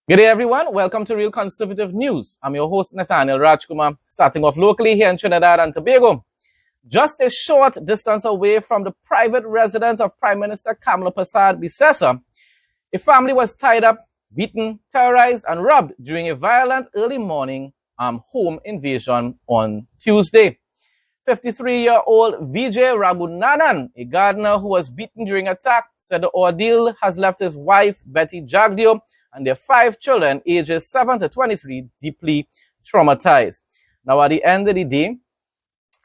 Good day, everyone. Welcome to Real Conservative News. I'm your host, Nathaniel Rajkumar, starting off locally here in Trinidad and Tobago. Just a short distance away from the private residence of Prime Minister Kamla Persad-Bissessar, a family was tied up, beaten, terrorized, and robbed during a violent early morning home invasion on Tuesday. 53-year-old Vijay Ragunanan, a gardener who was beaten during attack, said the ordeal has left his wife, Betty Jagdio, and their 5 children, ages 7 to 23, deeply traumatized. Now, at the end of the day,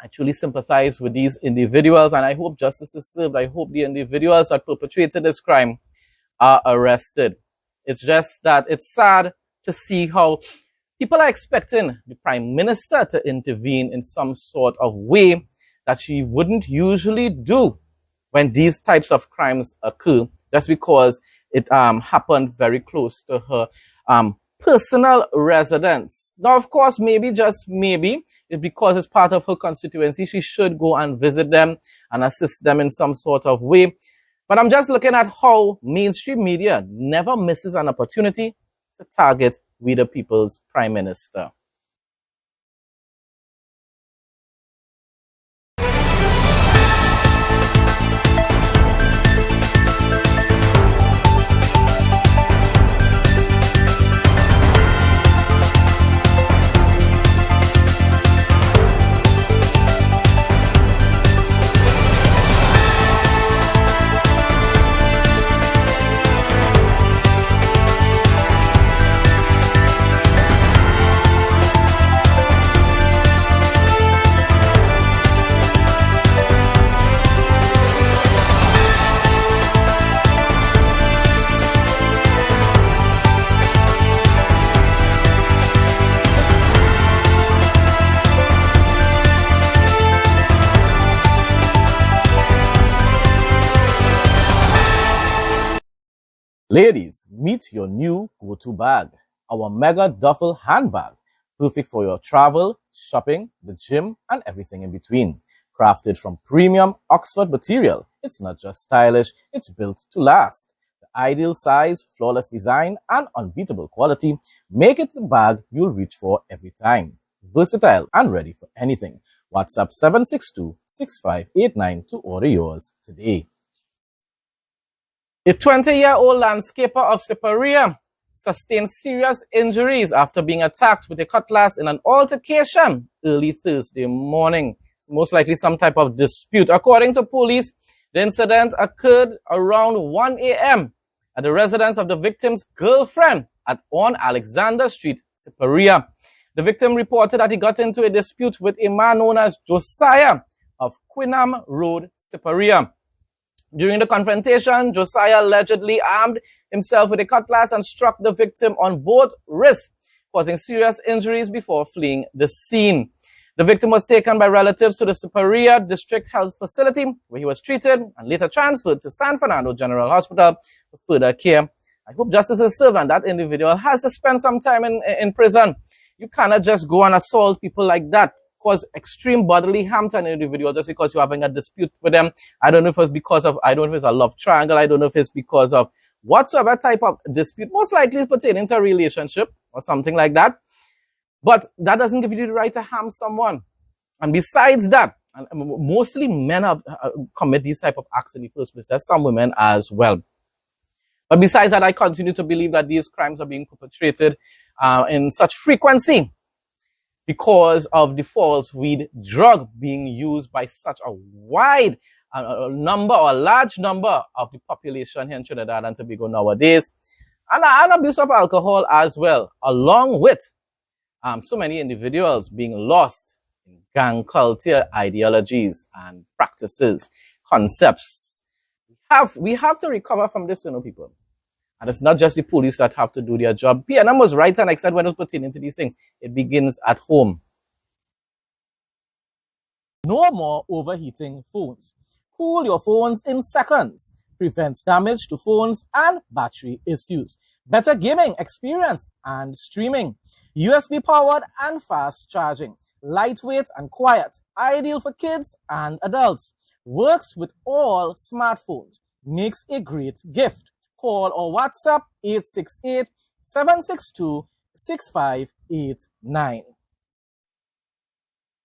I truly sympathize with these individuals, and I hope justice is served. I hope the individuals that perpetrated this crime are arrested. It's just that it's sad to see how people are expecting the Prime Minister to intervene in some sort of way that she wouldn't usually do when these types of crimes occur, just because it happened very close to her personal residence. Now, of course, maybe, just maybe, it's because it's part of her constituency, she should go and visit them and assist them in some sort of way. But I'm just looking at how mainstream media never misses an opportunity to target We the People's Prime Minister. Ladies, meet your new go-to bag, our mega duffel handbag, perfect for your travel, shopping, the gym, and everything in between. Crafted from premium Oxford material, it's not just stylish, it's built to last. The ideal size, flawless design, and unbeatable quality make it the bag you'll reach for every time. Versatile and ready for anything. WhatsApp 762-6589 to order yours today. A 20-year-old landscaper of Siparia sustained serious injuries after being attacked with a cutlass in an altercation early Thursday morning. It's most likely some type of dispute. According to police, the incident occurred around 1 a.m. at the residence of the victim's girlfriend on Alexander Street, Siparia. The victim reported that he got into a dispute with a man known as Josiah of Quinam Road, Siparia. During the confrontation, Josiah allegedly armed himself with a cutlass and struck the victim on both wrists, causing serious injuries before fleeing the scene. The victim was taken by relatives to the Siparia District Health Facility, where he was treated and later transferred to San Fernando General Hospital for further care. I hope justice is served and that individual has to spend some time in prison. You cannot just go and assault people like that, cause extreme bodily harm to an individual just because you're having a dispute with them. I don't know if it's because of, I don't know if it's a love triangle. I don't know if it's because of whatsoever type of dispute. Most likely it's pertaining to a relationship or something like that. But that doesn't give you the right to harm someone. And besides that, and mostly men commit these type of acts in the first place. There's some women as well. But besides that, I continue to believe that these crimes are being perpetrated in such frequency because of the false weed drug being used by such a wide number or large number of the population here in Trinidad and Tobago nowadays, and abuse of alcohol as well, along with so many individuals being lost in gang culture ideologies and practices, concepts. We have to recover from this, people. And it's not just the police that have to do their job. PNM was right, and I said when it was pertaining to these things, it begins at home. No more overheating phones. Cool your phones in seconds. Prevents damage to phones and battery issues. Better gaming experience and streaming. USB powered and fast charging. Lightweight and quiet. Ideal for kids and adults. Works with all smartphones. Makes a great gift. Call or WhatsApp 762-6589.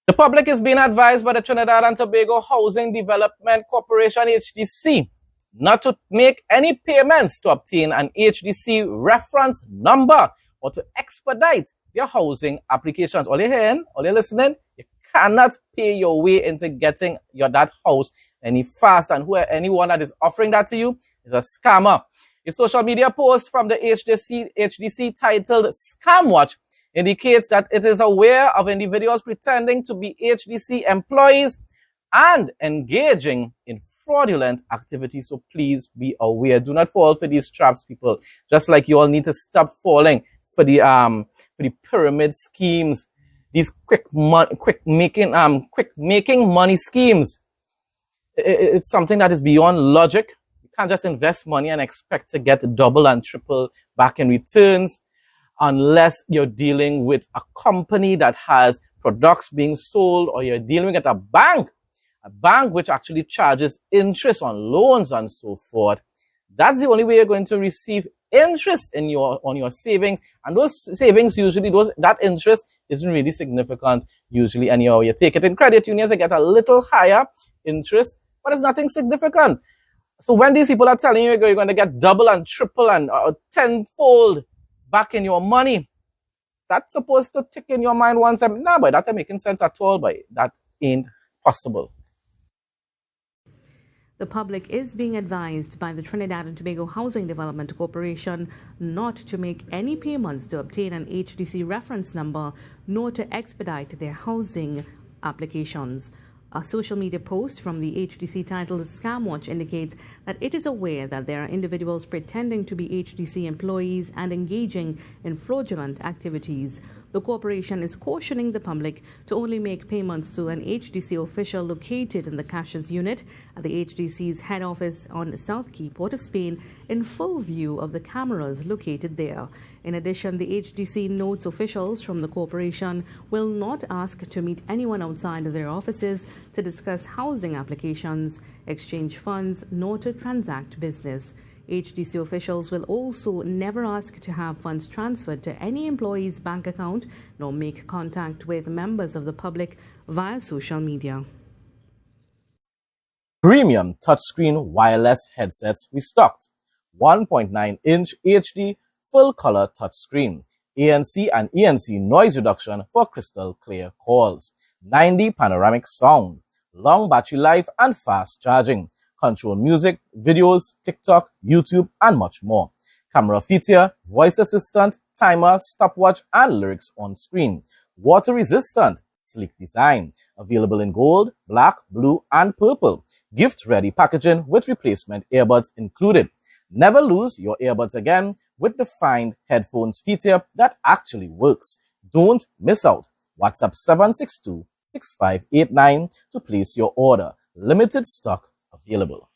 The public is being advised by the Trinidad and Tobago Housing Development Corporation, HDC, not to make any payments to obtain an HDC reference number or to expedite your housing applications. All you're hearing, all you're listening, you cannot pay your way into getting that house any faster. And anyone that is offering that to you is a scammer. A social media post from the HDC titled Scam Watch indicates that it is aware of individuals pretending to be HDC employees and engaging in fraudulent activities. So please be aware. Do not fall for these traps, people. Just like you all need to stop falling for the pyramid schemes, these quick making money schemes. It's something that is beyond logic. You can't just invest money and expect to get double and triple back in returns, unless you're dealing with a company that has products being sold, or you're dealing with a bank which actually charges interest on loans and so forth. That's the only way you're going to receive interest on your savings. And those savings usually, that interest isn't really significant usually anyhow. You take it in credit unions, you get a little higher interest, but it's nothing significant. So when these people are telling you you're going to get double and triple and tenfold back in your money, that's supposed to tick in your mind once. Nah, boy, that ain't making sense at all, boy. That ain't possible. The public is being advised by the Trinidad and Tobago Housing Development Corporation not to make any payments to obtain an HDC reference number, nor to expedite their housing applications. A social media post from the HDC titled Scam Watch indicates that it is aware that there are individuals pretending to be HDC employees and engaging in fraudulent activities. The corporation is cautioning the public to only make payments to an HDC official located in the cashiers unit at the HDC's head office on South Quay, Port of Spain, in full view of the cameras located there. In addition, the HDC notes officials from the corporation will not ask to meet anyone outside of their offices to discuss housing applications, exchange funds, nor to transact business. HDC officials will also never ask to have funds transferred to any employee's bank account, nor make contact with members of the public via social media. Premium touchscreen wireless headsets restocked. 1.9-inch HD full-color touchscreen. ANC and ENC noise reduction for crystal clear calls. 9D panoramic sound. Long battery life and fast charging. Control music, videos, TikTok, YouTube, and much more. Camera feature, voice assistant, timer, stopwatch, and lyrics on screen. Water resistant, sleek design. Available in gold, black, blue, and purple. Gift ready packaging with replacement earbuds included. Never lose your earbuds again with the Find Headphones feature that actually works. Don't miss out. WhatsApp 762-6589 to place your order. Limited stock available.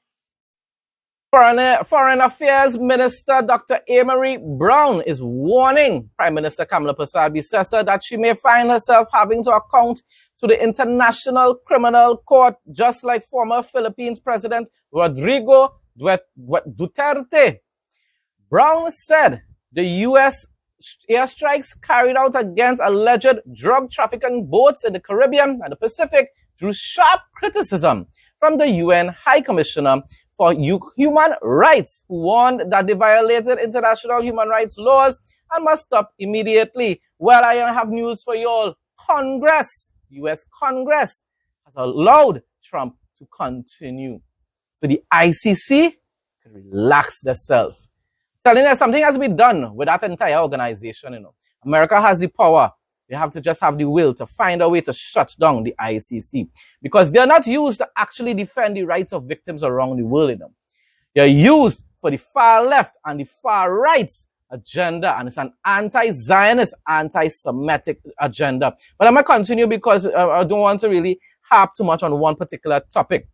Foreign Affairs Minister Dr. Marie Brown is warning Prime Minister Kamala Persad-Bissessar that she may find herself having to account to the International Criminal Court, just like former Philippines President Rodrigo Duterte. Brown said the U.S. airstrikes carried out against alleged drug trafficking boats in the Caribbean and the Pacific drew sharp criticism from the UN High Commissioner for Human Rights, who warned that they violated international human rights laws and must stop immediately. Well, I have news for you all. U.S. Congress has allowed Trump to continue. So the ICC can relax themselves. Telling us something has to be done with that entire organization. America has the power. They have to just have the will to find a way to shut down the ICC, because they're not used to actually defend the rights of victims around the world. They're used for the far left and the far right agenda, and it's an anti-Zionist, anti-Semitic agenda. But I'm going to continue because I don't want to really harp too much on one particular topic.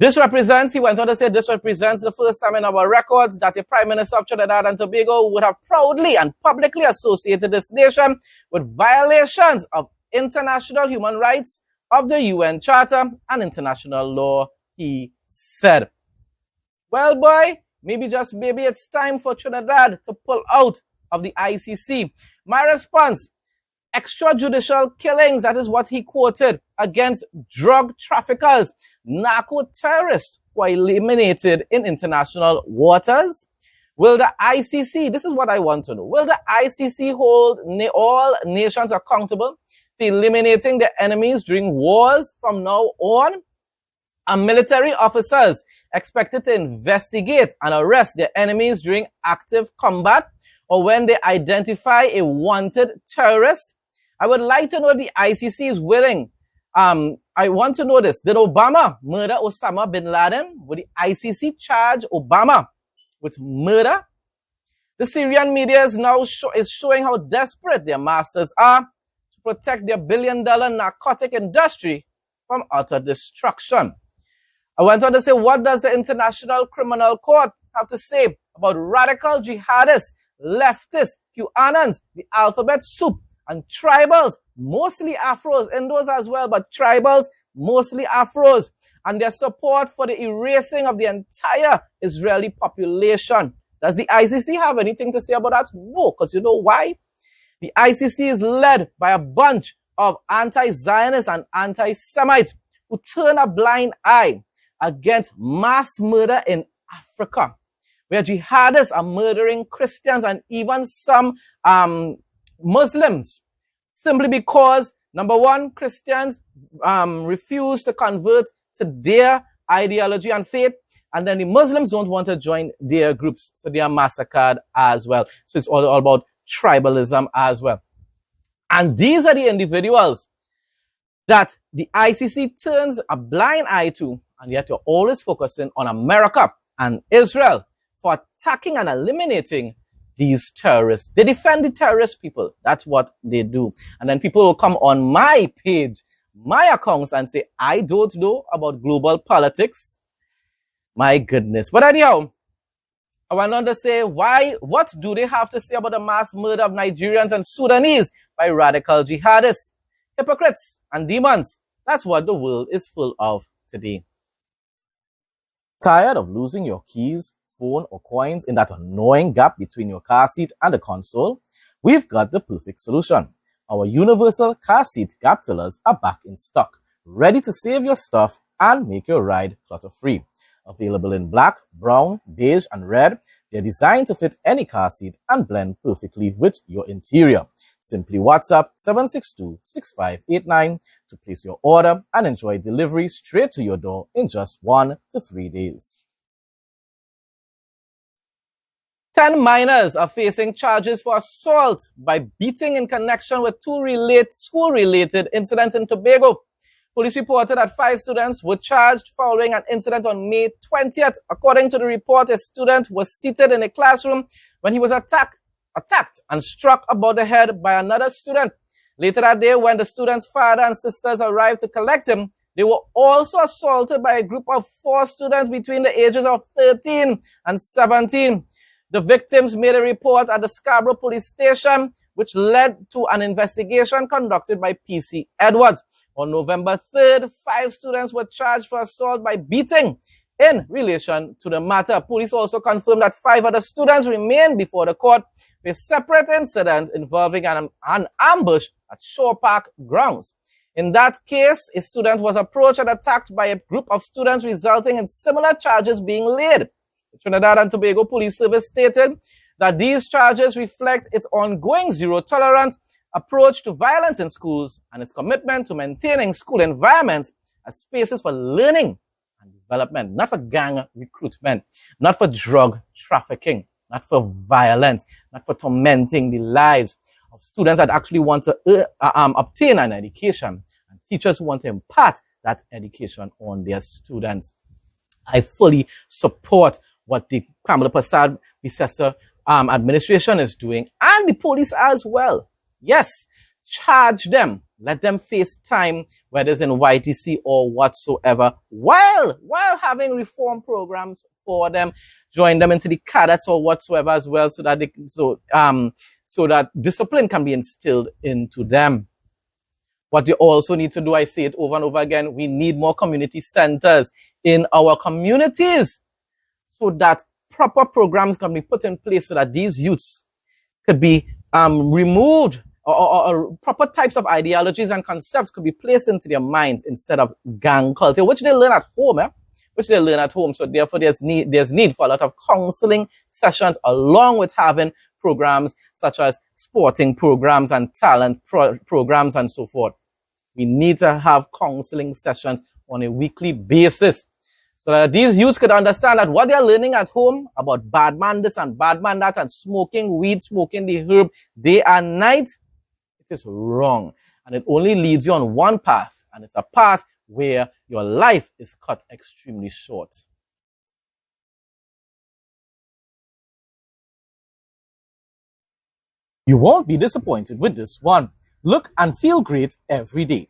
He went on to say, this represents the first time in our records that the Prime Minister of Trinidad and Tobago would have proudly and publicly associated this nation with violations of international human rights, of the UN Charter, and international law, he said. Well, boy, maybe just maybe it's time for Trinidad to pull out of the ICC. My response, extrajudicial killings, that is what he quoted, against drug traffickers, narco-terrorists who are eliminated in international waters. Will the ICC, this is what I want to know, will the ICC hold all nations accountable for eliminating their enemies during wars from now on? Are military officers expected to investigate and arrest their enemies during active combat or when they identify a wanted terrorist? I would like to know if the ICC is willing. I want to know this. Did Obama murder Osama bin Laden? Would the ICC charge Obama with murder? The Syrian media is now showing how desperate their masters are to protect their billion-dollar narcotic industry from utter destruction. I went on to say, what does the International Criminal Court have to say about radical jihadists, leftists, QAnons, the alphabet soup, and tribals, mostly Afros, Indos as well, but tribals, mostly Afros, and their support for the erasing of the entire Israeli population? Does the ICC have anything to say about that? No, because you know why? The ICC is led by a bunch of anti-Zionists and anti-Semites who turn a blind eye against mass murder in Africa, where jihadists are murdering Christians and even some Muslims, simply because, number one, Christians refuse to convert to their ideology and faith, and then the Muslims don't want to join their groups, so they are massacred as well. So it's all about tribalism as well. And these are the individuals that the ICC turns a blind eye to, and yet you're always focusing on America and Israel for attacking and eliminating these terrorists. They defend the terrorist people. That's what they do. And then people will come on my page, my accounts, and say, I don't know about global politics. My goodness. But anyhow, I went on to say, what do they have to say about the mass murder of Nigerians and Sudanese by radical jihadists, hypocrites, and demons? That's what the world is full of today. Tired of losing your keys, phone, or coins in that annoying gap between your car seat and the console? We've got the perfect solution. Our universal car seat gap fillers are back in stock, ready to save your stuff and make your ride clutter-free. Available in black, brown, beige, and red, they're designed to fit any car seat and blend perfectly with your interior. Simply WhatsApp 762-6589 to place your order and enjoy delivery straight to your door in just 1 to 3 days. 10 minors are facing charges for assault by beating in connection with two school-related incidents in Tobago. Police reported that 5 students were charged following an incident on May 20th. According to the report, a student was seated in a classroom when he was attacked and struck above the head by another student. Later that day, when the student's father and sisters arrived to collect him, they were also assaulted by a group of 4 students between the ages of 13 and 17. The victims made a report at the Scarborough Police Station, which led to an investigation conducted by PC Edwards. On November 3rd, 5 students were charged for assault by beating in relation to the matter. Police also confirmed that 5 other students remained before the court for a separate incident involving an ambush at Shore Park grounds. In that case, a student was approached and attacked by a group of students, resulting in similar charges being laid. The Trinidad and Tobago Police Service stated that these charges reflect its ongoing zero-tolerance approach to violence in schools and its commitment to maintaining school environments as spaces for learning and development, not for gang recruitment, not for drug trafficking, not for violence, not for tormenting the lives of students that actually want to obtain an education, and teachers who want to impart that education on their students. I fully support what the Kamala Prasad Bissessar administration is doing, and the police as well. Yes, charge them. Let them face time, whether it's in YTC or whatsoever, while having reform programs for them. Join them into the cadets or whatsoever as well, so that so that discipline can be instilled into them. What they also need to do, I say it over and over again, we need more community centers in our communities, so that proper programs can be put in place so that these youths could be removed, or proper types of ideologies and concepts could be placed into their minds instead of gang culture, which they learn at home. So therefore, there's need for a lot of counseling sessions along with having programs such as sporting programs and talent programs and so forth. We need to have counseling sessions on a weekly basis so that these youths could understand that what they're learning at home about bad man this and bad man that and smoking weed, smoking the herb day and night, it is wrong. And it only leads you on one path, and it's a path where your life is cut extremely short. You won't be disappointed with this one. Look and feel great every day.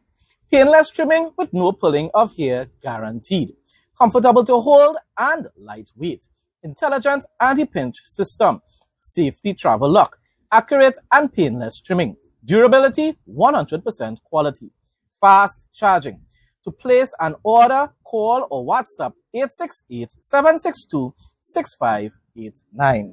Painless trimming with no pulling of hair guaranteed. Comfortable to hold and lightweight. Intelligent anti-pinch system. Safety travel lock. Accurate and painless trimming. Durability 100% quality. Fast charging. To place an order, call or WhatsApp 868-762-6589.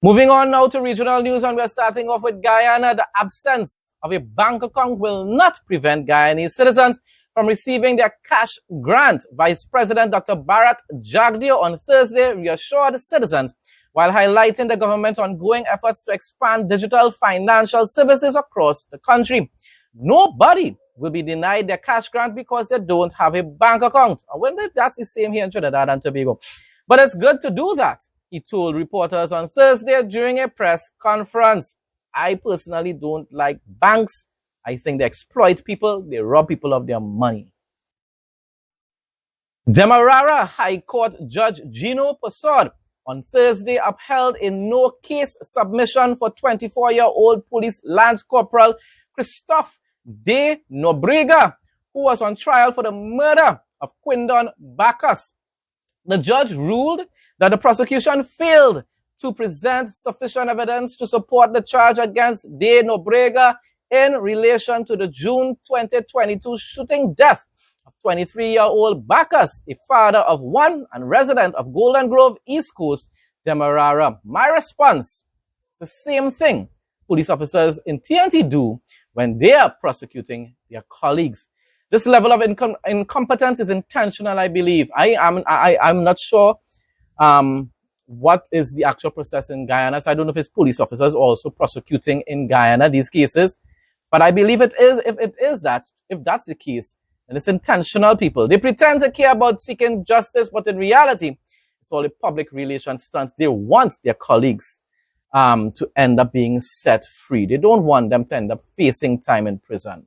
Moving on now to regional news, and we're starting off with Guyana. The absence of a bank account will not prevent Guyanese citizens from receiving their cash grant. Vice President Dr. Bharat Jagdeo on Thursday reassured citizens while highlighting the government's ongoing efforts to expand digital financial services across the country. Nobody will be denied their cash grant because they don't have a bank account. I wonder if that's the same here in Trinidad and Tobago. But it's good to do that, he told reporters on Thursday during a press conference. I personally don't like banks. I think they exploit people. They rob people of their money. Demerara High Court Judge Gino Posad on Thursday upheld a no-case submission for 24-year-old police Lance Corporal Christophe de Nobrega, who was on trial for the murder of Quindon Bacchus. The judge ruled that the prosecution failed to present sufficient evidence to support the charge against de Nobrega in relation to the June 2022 shooting death of 23-year-old Bacchus, a father of one and resident of Golden Grove, East Coast, Demerara. My response, the same thing police officers in TNT do when they are prosecuting their colleagues. This level of incompetence is intentional, I believe. I'm not sure what is the actual process in Guyana. So I don't know if it's police officers also prosecuting in Guyana these cases. But I believe it is. If that's the case, and it's intentional, people. They pretend to care about seeking justice, but in reality, it's all a public relations stunt. They want their colleagues to end up being set free. They don't want them to end up facing time in prison.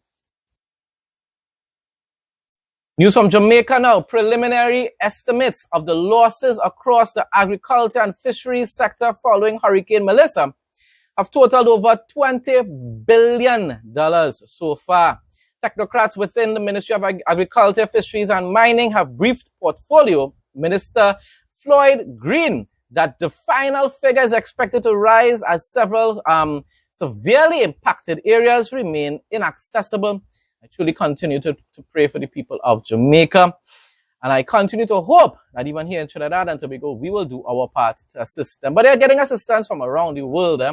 News from Jamaica now. Preliminary estimates of the losses across the agriculture and fisheries sector following Hurricane Melissa have totaled over $20 billion so far. Technocrats within the Ministry of Agriculture, Fisheries and Mining have briefed Portfolio Minister Floyd Green that the final figure is expected to rise as several severely impacted areas remain inaccessible. I truly continue to pray for the people of Jamaica. And I continue to hope that even here in Trinidad and Tobago, we will do our part to assist them. But they're getting assistance from around the world.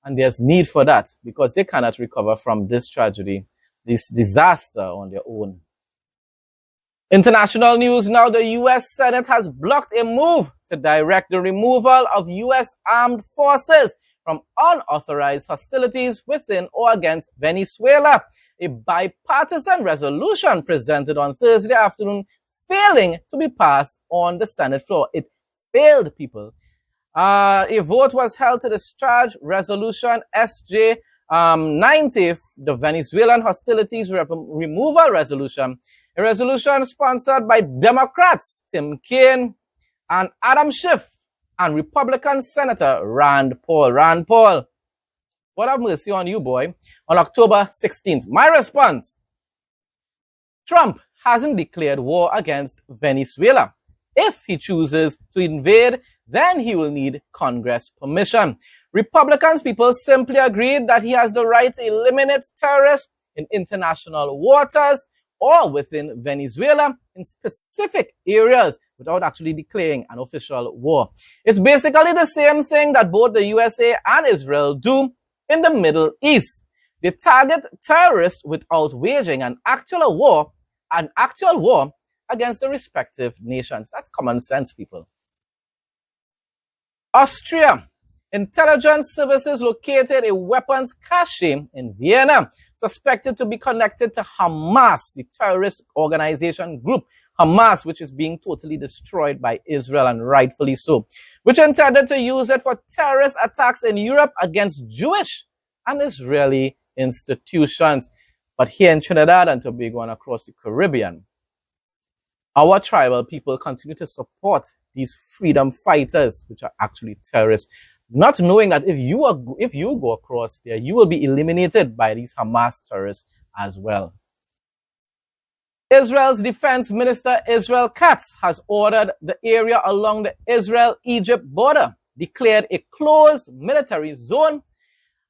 And there's need for that because they cannot recover from this tragedy, this disaster on their own. International news now. The U.S. Senate has blocked a move to direct the removal of U.S. armed forces from unauthorized hostilities within or against Venezuela. A bipartisan resolution presented on Thursday afternoon failing to be passed on the Senate floor. It failed, people. A vote was held to discharge Resolution SJ 90, the Venezuelan hostilities removal resolution. A resolution sponsored by Democrats Tim Kaine and Adam Schiff and Republican Senator Rand Paul. Rand Paul, God have mercy on you, boy. On October 16th, my response: Trump hasn't declared war against Venezuela. If he chooses to invade, then he will need Congress permission. Republicans, people, simply agreed that he has the right to eliminate terrorists in international waters or within Venezuela in specific areas without actually declaring an official war. It's basically the same thing that both the USA and Israel do in the Middle East. They target terrorists without waging an actual war against the respective nations. That's common sense, people. Austria. Intelligence services located a weapons cache in Vienna, suspected to be connected to Hamas, the terrorist organization group. Hamas, which is being totally destroyed by Israel, and rightfully so, which intended to use it for terrorist attacks in Europe against Jewish and Israeli institutions. But here in Trinidad and Tobago and across the Caribbean, our tribal people continue to support these freedom fighters, which are actually terrorists, not knowing that if you go across there, you will be eliminated by these Hamas terrorists as well. Israel's Defense Minister Israel Katz has ordered the area along the Israel-Egypt border declared a closed military zone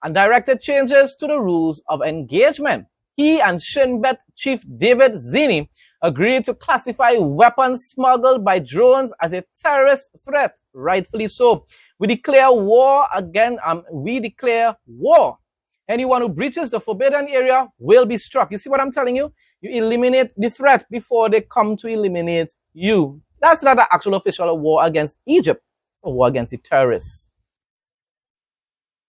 and directed changes to the rules of engagement. He and Shin Bet Chief David Zini agreed to classify weapons smuggled by drones as a terrorist threat, rightfully so. We declare war again. We declare war. Anyone who breaches the forbidden area will be struck. You see what I'm telling you? You eliminate the threat before they come to eliminate you. That's not an actual official war against Egypt. It's a war against the terrorists.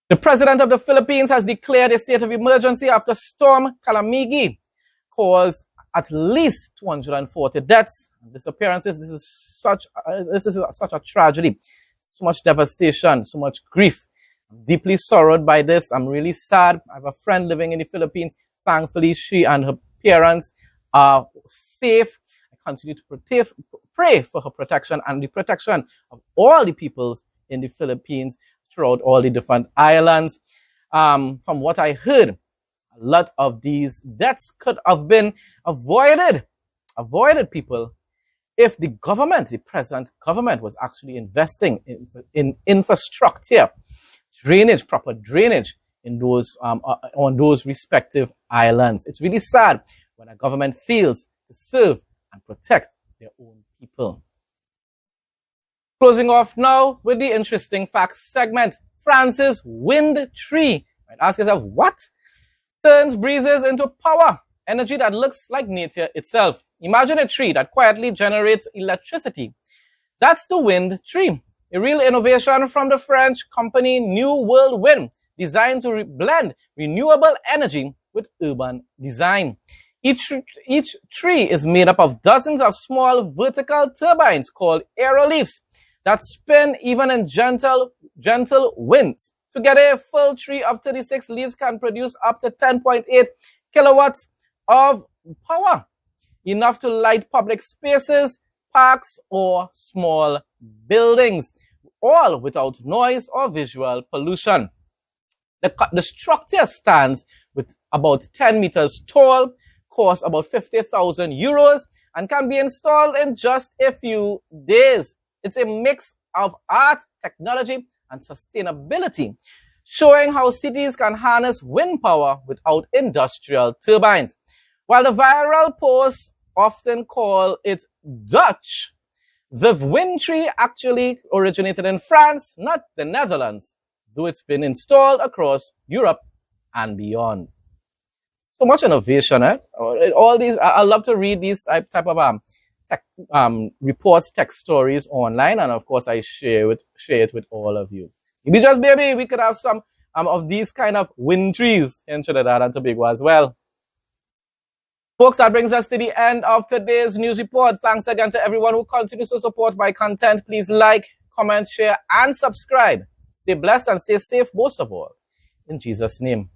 The president of the Philippines has declared a state of emergency after Storm Calamigos caused at least 240 deaths and disappearances. This is such a tragedy. So much devastation, so much grief. I'm deeply sorrowed by this. I'm really sad. I have a friend living in the Philippines. Thankfully, she and her parents are safe. I continue to pray for her protection and the protection of all the peoples in the Philippines throughout all the different islands. From what I heard, a lot of these deaths could have been avoided, people, if the government, the present government, was actually investing in infrastructure, drainage, proper drainage in those on those respective islands. It's really sad when a government fails to serve and protect their own people. Closing off now with the interesting facts segment. France's wind tree. Right, ask yourself, what turns breezes into power? Energy that looks like nature itself. Imagine a tree that quietly generates electricity. That's the wind tree. A real innovation from the French company New World Wind, designed to blend renewable energy with urban design. Each tree is made up of dozens of small vertical turbines called aeroleafs that spin even in gentle winds. Together, a full tree of 36 leaves can produce up to 10.8 kilowatts of power, enough to light public spaces, parks, or small buildings, all without noise or visual pollution. The structure stands with about 10 meters tall, costs about 50,000 euros, and can be installed in just a few days. It's a mix of art, technology, and sustainability, showing how cities can harness wind power without industrial turbines. While the viral posts often call it Dutch, the wind tree actually originated in France, not the Netherlands, though it's been installed across Europe and beyond. So much innovation, eh? All these, I love to read these type of reports, tech stories online, and of course I share it with all of you. Maybe just maybe we could have some of these kind of wind trees in Trinidad and Tobago as well. Folks, that brings us to the end of today's news report. Thanks again to everyone who continues to support my content. Please like, comment, share, and subscribe. Stay blessed and stay safe, most of all. In Jesus' name.